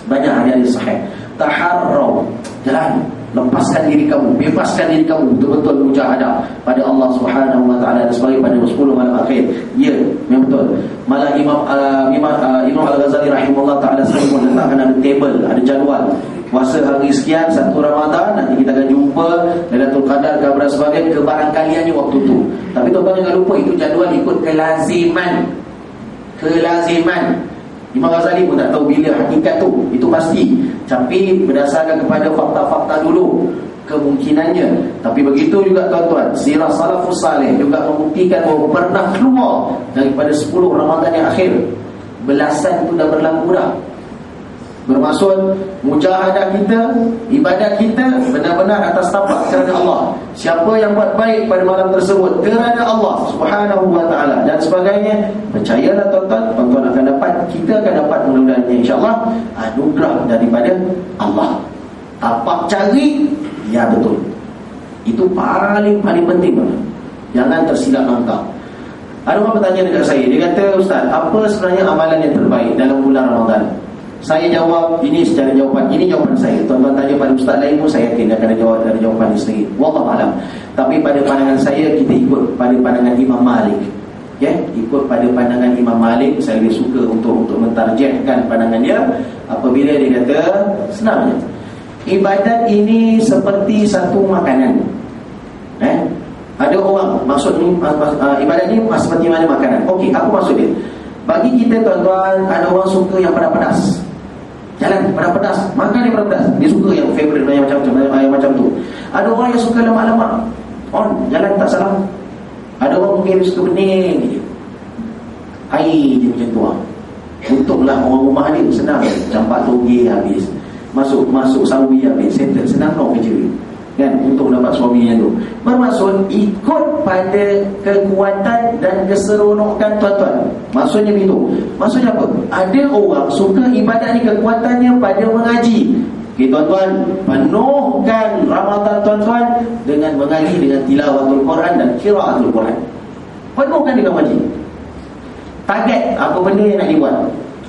banyak hadis sahih, taharraw, jalan, lepaskan diri kamu, bebaskan diri kamu, betul-betul mujahadah pada Allah Subhanahu wa ta'ala dan sebagainya pada 10 malam akhir. Ya, memang betul. Malah Imam Al-Ghazali rahimahullah ta'ala sering meletakkan ada table, ada jadual. Puasa hari sekian 1 Ramadan, nanti kita akan jumpa Lailatul Qadar dan sebagainya, kebarangkaliannya waktu tu. Tapi tuan-tuan jangan lupa, itu jadual ikut kelaziman. Imam Ghazali pun tak tahu bila hakikat tu, itu pasti. Tapi berdasarkan kepada fakta-fakta dulu, kemungkinannya. Tapi begitu juga tuan-tuan, sirah salafus salih juga membuktikan bahawa pernah keluar daripada 10 Ramadan yang akhir, belasan itu dah berlaku dah. Bermaksud mujahadah kita, ibadat kita benar-benar atas tapak kerana Allah. Siapa yang buat baik pada malam tersebut kerana Allah Subhanahu wa ta'ala dan sebagainya, percayalah tuan-tuan akan dapat, kita akan dapat mudah-mudahan insya-Allah anugerah daripada Allah. Tapak cari, ya betul. Itu paling penting. Jangan tersilap langkah. Ada orang bertanya dekat saya, dia kata, Ustaz, apa sebenarnya amalan yang terbaik dalam bulan Ramadan? Saya jawab ini secara jawapan. Ini jawapan saya. Tuan-tuan tanya pada ustaz lain pun saya yakin akan jawab dari jawapan ini sendiri. Wallahu alam. Tapi pada pandangan saya, kita ikut pada pandangan Imam Malik. Ya, ikut pada pandangan Imam Malik. Saya lebih suka untuk mentarjihkan pandangan dia. Apabila dia kata, senangnya, ibadat ini seperti satu makanan. Ada orang maksud ni, ibadat ni seperti mana makanan. Okey, apa maksud dia? Bagi kita tuan-tuan, ada orang suka yang pedas-pedas. Jalan pedas-pedas, makan yang pedas. Dia suka yang favorite yang macam tu. Ada orang yang suka lemak-lemak. Jalan tak salah. Ada orang mungkin suka bening je, air je macam tu. Untunglah orang rumah dia senang, campak toge habis, masuk sawi habis, settle, senang kerja kan, untuk dapat suami yang tu. Bermaksud ikut pada kekuatan dan keseronokan tuan-tuan. Maksudnya begitu. Maksudnya apa? Ada orang suka ibadat ni kekuatannya pada mengaji. Okay, tuan-tuan, penuhkan Ramadan tuan-tuan dengan mengaji, dengan tilawatul Quran dan qiraatul Quran. Penuhkan dengan mengaji. Target apa benda yang nak dibuat.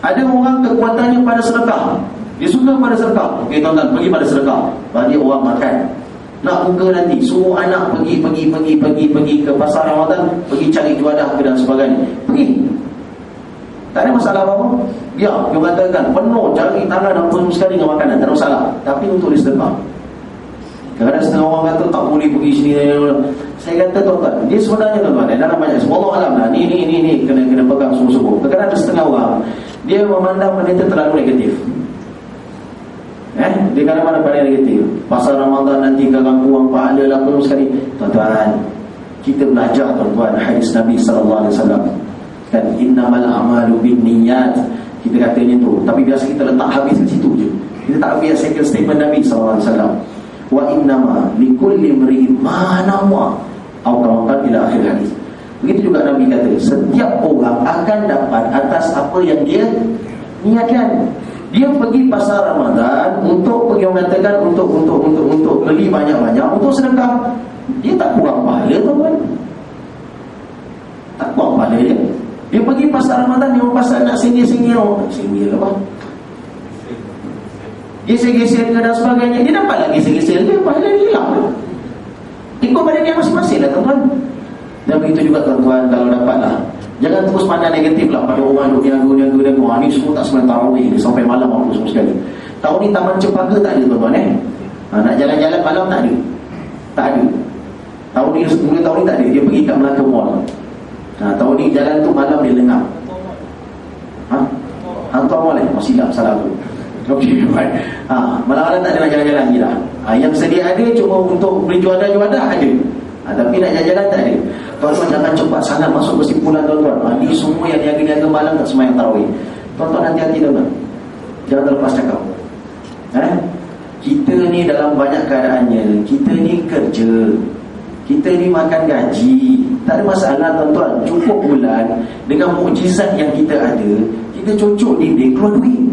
Ada orang kekuatannya pada sedekah. Dia suka pada sedekah. Okey tuan-tuan, pergi pada sedekah. Bagi orang makan. Nak buka nanti, suruh anak pergi ke pasar Ramadan, pergi cari juadah ke dan sebagainya. Pergi. Tak ada masalah apa-apa. Dia katakan penuh, cari tangan dan penuh sekali dengan makanan, tak ada masalah. Tapi untuk sedekah. Kadang-kadang setengah orang kata tak boleh pergi sini. Saya kata tuan-tuan, dia sebenarnya tuan-tuan, dalam banyak wallahu alam lah, ni kena pegang sungguh-sungguh. Kadang-kadang ada setengah orang, dia memandang benda itu terlalu negatif. Dia kadang-kadang pada negatif. Pasal Ramadan nanti ganggu orang pahala lah penuh sekali. Tuan-tuan, kita belajar tuan-tuan hadis Nabi SAW kan, innamal a'malu binniyat. Kita katanya tu, tapi biasa kita letak habis kat situ je. Kita tak ambil second statement Nabi SAW. Wa innama likulli imri'in ma nawa, atau ila akhir hadis. Begitu juga Nabi kata, setiap orang akan akan dapat atas apa yang dia niatkan. Dia pergi pasar Ramadan untuk pergi mengatakan untuk beli banyak-banyak untuk sedekah. Dia tak kurang pahala, tuan-tuan. Tak kurang pahala dia. Dia pergi pasar Ramadan, dia pasar nak singgir-singgir apa? Geser-geser dan sebagainya. Dia dapat lagi geser-geser dia, pahala dia hilang. Ikut pada dia masing-masing lah, tuan-tuan. Dan begitu juga, tuan-tuan, kalau dapatlah. Jangan terus pandang negatif lah pada orang yang niaga. Wah, ni semua tak sempat tarawih sampai malam apa semua sekali. Tahun ni Taman Cempaka tak ada, tuan-tuan. Nak jalan-jalan malam tak ada. Tak ada. Tahun ni tak ada. Dia pergi kat Melaka Mall. Tahun ni jalan tu malam dia lengap. Hantar mall silap salah aku. Okey, baik. Malam-malam tak ada nak jalan-jalan lagi lah. Yang sedia ada cuma untuk beli juadah ada. Tapi nak jalan-jalan tak ada. Tuan-tuan jangan cepat sangat masuk kesimpulan, tuan-tuan. Ni semua yang niaga-niaga malam tak semayang tarawih. Tuan-tuan hati-hati, tuan-tuan. Jangan terlepas cakap. Kita ni dalam banyak keadaannya, kita ni kerja, kita ni makan gaji. Tak ada masalah, tuan-tuan. Cukup bulan dengan mukjizat yang kita ada, kita cocok dinding keluar duit.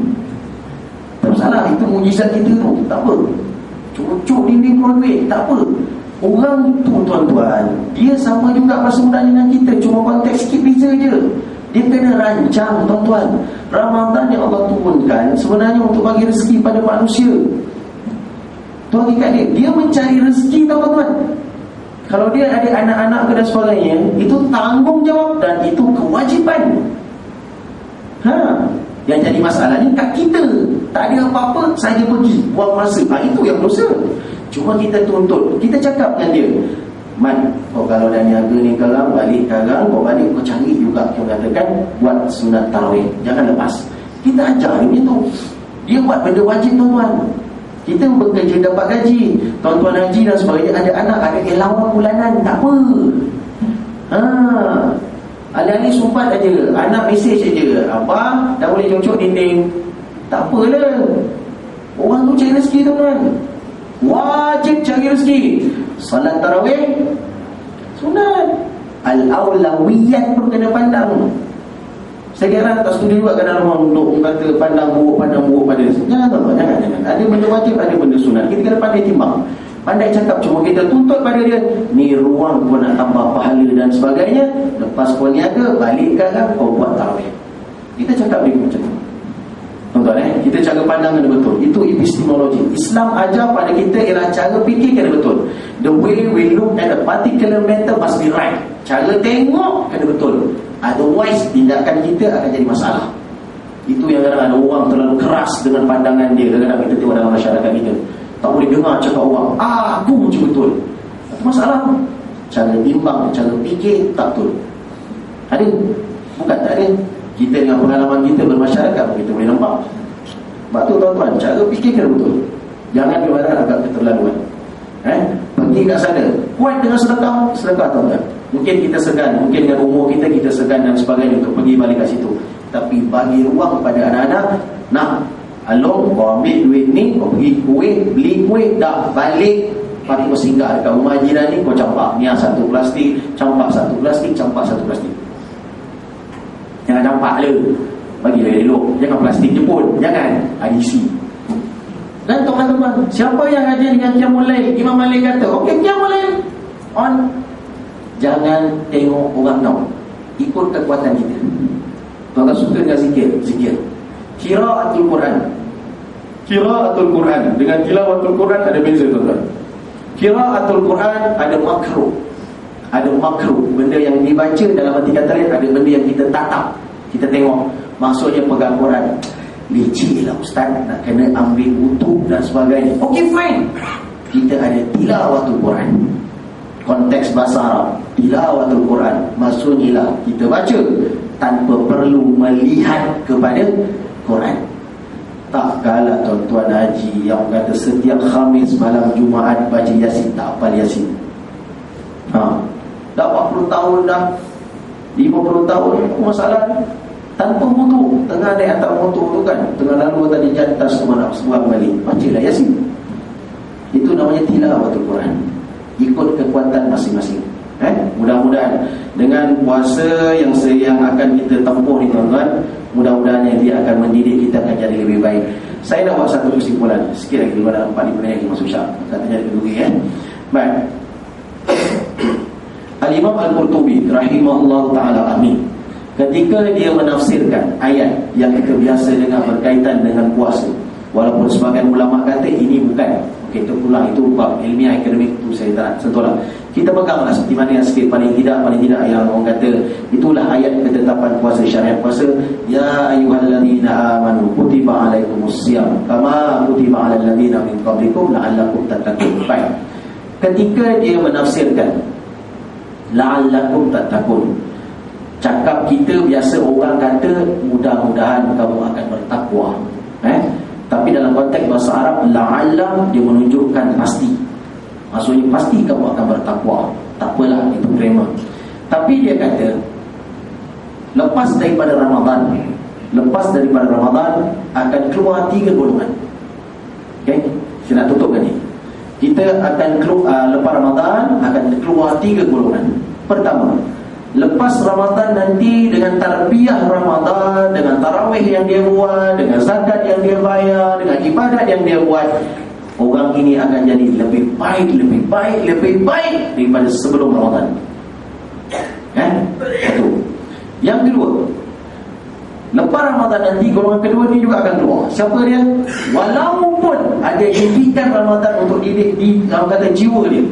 Tak masalah, itu mukjizat kita tu. Tak apa. Cocok dinding keluar duit, tak apa. Orang tu, tuan-tuan, dia sama juga masa muda dengan kita, cuma konteks sikit beza je. Dia kena rancang, tuan-tuan. Ramadan yang Allah turunkan sebenarnya untuk bagi rezeki pada manusia. Tuan ikat dia mencari rezeki, tuan-tuan. Kalau dia ada anak-anak ke dan sebagainya, itu tanggungjawab dan itu kewajipan. Yang jadi masalahnya kat kita. Tak ada apa-apa, saja pergi buang masa. Itu yang dosa. Cuma kita tuntut, kita cakap dengan dia, Man, kalau dah niaga ni sekarang, balik sekarang, kau balik, kau cari juga, kau katakan buat sunat tarawih, jangan lepas. Kita ajar dia tu. Dia buat benda wajib, tuan-tuan. Kita bekerja dapat gaji, tuan-tuan haji dan sebagainya, ada anak, ada allowance bulanan, tak apa. Alih-alih sumpat aja, anak mesej aja, abang dah boleh cocok dinding. Tak apalah. Orang tu cari rezeki, tuan-tuan. Wajib cari rezeki. Salat tarawih sunat. Al-awlawiyat pun kena pandang. Saya kira tak setuju juga kadang orang duk kata pandang buruk pada jangan, tuan-tuan, jangan. Ada benda wajib, ada benda sunat. Kita kena pandai timbang, pandai cakap. Cuma kita tuntut pada dia, ni ruang kau nak tambah pahala dan sebagainya. Lepas kau niaga, balik kan kau buat tarawih. Kita cakap dia macam tu, tuan-tuan. Kita cara pandang kena betul. Itu epistemologi. Islam ajar pada kita ialah cara fikir kena betul. The way we look at a particular matter must be right. Cara tengok kena betul. Otherwise tindakan kita akan jadi masalah. Itu yang kadang-kadang ada orang terlalu keras dengan pandangan dia. Kadang-kadang kita tengok dalam masyarakat kita, tak boleh dengar cakap orang, aku macam betul. Itu masalah. Cara timbang, cara fikir tak betul. Ada? Bukan tak ada. Kita dengan pengalaman kita bermasyarakat, kita boleh nampak. Sebab tu, tuan-tuan, cara fikir kena betul. Jangan dimarah agak keterlaluan. Pergi kat sana, kuat dengan sedekah, tuan-tuan. Mungkin kita segan, mungkin dengan umur kita segan dan sebagainya untuk pergi balik kat situ. Tapi bagi ruang kepada anak-anak, nak Along kau ambil duit ni, kau pergi kuih, beli kuih, dah balik, mari kau singgah dekat rumah jiran ni, kau campak ni satu plastik, campak satu plastik, campak satu plastik. Jangan campak le, bagi dia elok. Jangan plastik je pun, jangan isi. Dan teman-teman, siapa yang ajar dengan Qiyamul Lail? Imam Malik kata, okey, Qiyamul Lail on. Jangan tengok orang nak, ikut kekuatan kita. Tuan-tuan suka dengan zikir. Qiraatul Quran. Qiraatul Quran dengan tilawatul Quran ada beza, tuan-tuan. Qiraatul Quran ada makruh. Ada makruh, benda yang dibaca dalam arti kata lain, ada benda yang kita tatap, kita tengok. Maksudnya pegang Quran, licik lah ustaz, nak kena ambil wudu dan sebagainya. Okey, fine. Kita ada tilawatul Quran, konteks bahasa Arab. Tilawatul Quran maksudnya lah kita baca tanpa perlu melihat kepada Quran. Tak kalah tuan-tuan haji yang kata setiap Khamis malam Jumaat baca Yasin, tak hafal Yasin. Dah 40 tahun dah, 50 tahun, apa masalah? Tanpa wudu, tengah naik atas motor tu kan, tengah lalu tadi jantas ke mana, sebuah kembali, bacalah Yasin. Itu namanya tilawatul Quran, ikut kekuatan masing-masing. Mudah-mudahan dengan puasa yang akan kita tempuh ni tuan-tuan, mudah-mudahan dia akan mendidik kita akan jadi lebih baik. Saya nak buat satu kesimpulan sikit lagi pada 4-5 minit lagi masuk syak. Katanya lebih dulu Baik. Al-Imam Al-Qurtubi rahimahullah ta'ala amin, ketika dia menafsirkan ayat yang kita biasa dengar berkaitan dengan puasa, walaupun sebagian ulama kata ini bukan, okey, terpulang itu bab ilmiah akademik, itu saya tak sentuh lah. Kita peganglah seperti mana yang sikit paling tidak yang orang kata itulah ayat ketetapan puasa, syariat puasa. Ya ayyuhalladzina amanu kutiba alaikumusiyam kama kutiba alal ladzina min qablikum la'allakum tattaqun. Baik. Ketika dia menafsirkan la'allakum tattaqun, cakap kita biasa orang kata mudah-mudahan kamu akan bertakwa. Tapi dalam konteks bahasa Arab, la'alla dia menunjukkan pasti. Maksudnya pasti kamu akan bertakwa. Tak apalah, itu grammar. Tapi dia kata lepas daripada Ramadan akan keluar 3 golongan. Okey, saya nak tutupkan ni. Kita akan keluar lepas Ramadan akan keluar 3 golongan. Pertama, lepas Ramadan nanti dengan tarbiyah Ramadan, dengan tarawih yang dia buat, dengan zakat yang dia bayar, dengan ibadat yang dia buat, orang ini akan jadi lebih baik daripada sebelum Ramadan. Satu. Yang kedua, lepas Ramadan nanti golongan kedua ni juga akan keluar. Siapa dia? Walaupun ada didikan Ramadan untuk didik di dalam kata jiwa dia,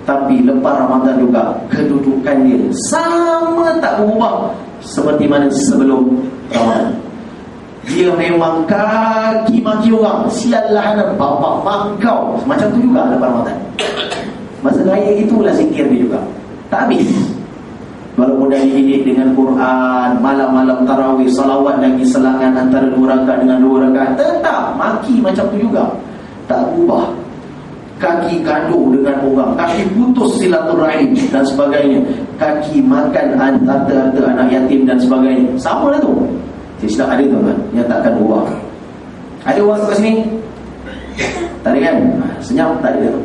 tapi lepas Ramadan juga kedudukan dia sama tak berubah seperti mana sebelum Ramadan. Dia memang kaki maki orang, siallah anak bapak makau, macam tu juga lepas Ramadan. Masa raya itulah zikir dia juga tak habis. Walaupun dah dididik dengan Quran, malam-malam tarawih, salawat lagi selangan antara 2 rakaat dengan 2 rakaat, tetap maki macam tu juga, tak berubah. Kaki gaduh dengan orang, kaki putus silaturahim dan sebagainya, kaki makan harta anak yatim dan sebagainya, sama lah tu. Saya silap ada tuan-tuan yang tak akan berubah. Ada orang kat sini? Tak ada kan? Senyap tak ada tu.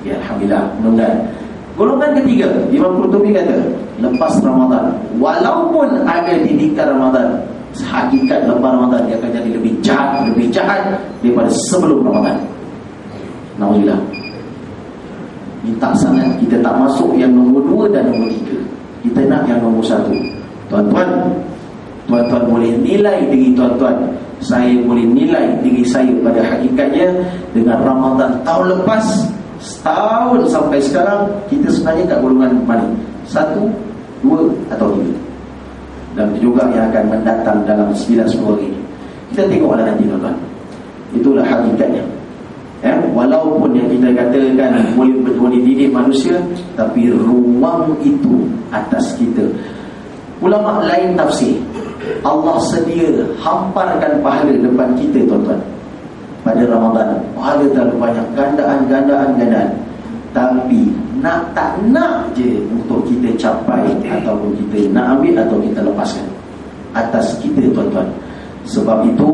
Ya, alhamdulillah, mudah-mudahan. Golongan ketiga, Imam Qurtubi kata, lepas Ramadan, walaupun ada didikan Ramadan, hakikat lepas Ramadan dia akan jadi lebih jahat daripada sebelum Ramadan. Alhamdulillah. Minta sangat kita tak masuk yang nombor 2 dan nombor 3. Kita nak yang nombor 1. Tuan-tuan boleh nilai diri tuan-tuan, saya boleh nilai diri saya pada hakikatnya dengan Ramadan tahun lepas, setahun sampai sekarang, kita sebenarnya kat golongan mana? 1, 2 atau 3. Dan juga yang akan mendatang dalam 9-10 hari ini. Kita tengoklah nanti tuan-tuan. Itulah hakikatnya. Walaupun yang kita katakan boleh didik manusia, tapi ruang itu atas kita. Ulama lain tafsir, Allah sedia hamparkan pahala depan kita tuan-tuan pada Ramadan. Pahala terlalu banyak, gandaan. Tapi tak nak je untuk kita capai, ataupun kita nak ambil atau kita lepaskan atas kita tuan-tuan. Sebab itu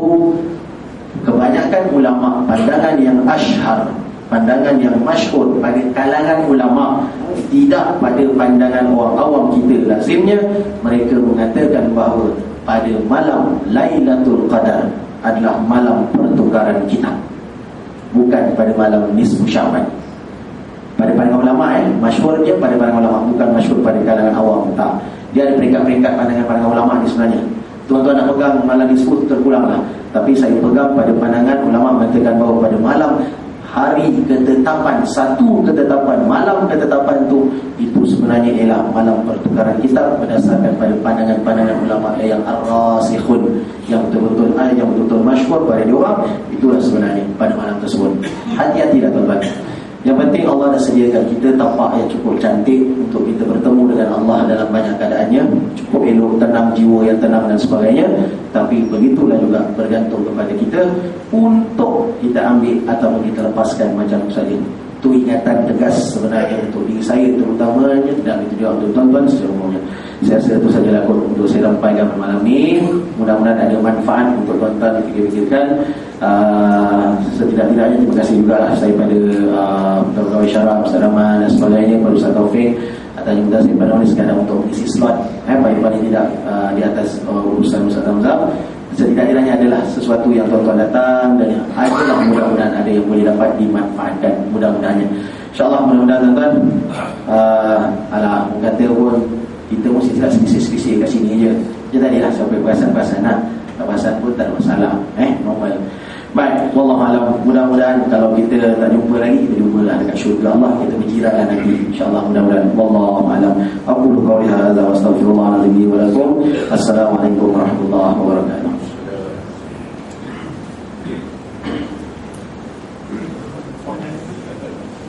kebanyakan ulama, pandangan yang asyhar, pandangan yang masyhur pada kalangan ulama, tidak pada pandangan orang awam kita. Lazimnya mereka mengatakan bahawa pada malam Lailatul Qadar adalah malam pertukaran kitab, bukan pada malam nisfu Sya'ban. Pada pandangan ulama masyhur dia pada pandangan ulama, bukan masyhur pada kalangan awam. Tak. Dia ada peringkat-peringkat pandangan ulama ni sebenarnya. Tuan-tuan nak pegang malam nisfu terpulanglah. Tapi saya pegang pada pandangan ulama mengatakan bahawa pada malam hari ketetapan, satu ketetapan, malam ketetapan itu sebenarnya ialah malam pertukaran kitab berdasarkan pada pandangan-pandangan ulama yang ar-rasikhun, yang betul-betul yang betul-betul masyhur pada diorang. Itulah sebenarnya pada malam tersebut. Hati-hatilah tuan-tuan. Yang penting Allah dah sediakan kita tapak yang cukup cantik untuk kita bertemu dengan Allah dalam banyak keadaannya. Cukup elok, tenang, jiwa yang tenang dan sebagainya. Tapi begitulah juga bergantung kepada kita untuk kita ambil ataupun kita lepaskan macam saja. Itu ingatan tegas sebenarnya untuk diri saya terutamanya, dan itu juga untuk tuan-tuan secara umumnya. Saya rasa itu sajalah untuk saya sampaikan malam ni. Mudah-mudahan ada manfaat untuk tuan-tuan fikir-fikirkan. Setidak-tidaknya terima kasih juga saya pada pegawai syarah, Ustaz Rahman dan sebagainya, pada Ustaz Taufik Katanya mudah saya pada ini sekadar untuk mengisi slot, paling-paling tidak di atas urusan Ustaz Hamzah. Setidak-tidaknya adalah sesuatu yang tuan-tuan datang, dan adalah mudah-mudahan ada yang boleh dapat dimanfaatkan, mudah-mudahannya. InsyaAllah mudah-mudahan tuan-tuan, alah kata pun kita mesti tidak spesifik kat sini je. Dia tadilah sampai perasan-perasan tak perasan pun tak ada masalah, normal. Baik, wallahualam, mudah-mudahan kalau kita tak jumpa lagi, kita jumpalah dekat syurga Allah, kita berjiranlah nanti insya-Allah, mudah-mudahan. Wallahualam. Aqulu qawli hadza wa astaghfirullahaladzim wa lakum. Assalamualaikum warahmatullahi wabarakatuh.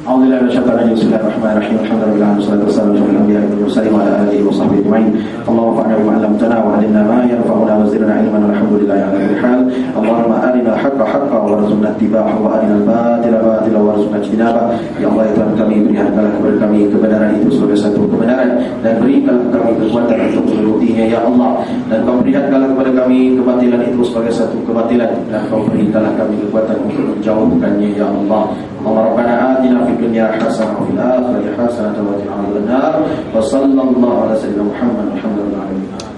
أعوذ بالله من الشيطان الرجيم بسم الله الرحمن الرحيم الحمد لله والصلاة والسلام على الأنبياء والمرسلين وعلى آله وصحبه أجمعين اللهم انفعنا بما علمتنا وعلمنا ما ينفعنا وزدنا علما والحمد لله على كل حال اللهم أرنا الحق حقا وارزقنا اتباعه وأرنا الباطل باطلا وارزقنا اجتنابه ya Allah ya Tuhan kami berikanlah kepada kami kebenaran itu sebagai satu kebenaran dan berikan kami kekuatan untuk mengikutinya ya Allah dan kau berikanlah kepada kami kebatilan itu sebagai satu kebatilan dan kau berikanlah kami kekuatan untuk menjauhkannya ya Allah اللهم ربنا آتنا في الدنيا حسنة وفي الآخرة حسنة وقنا عذاب النار وصلى الله على سيدنا محمد والحمد لله رب العالمين.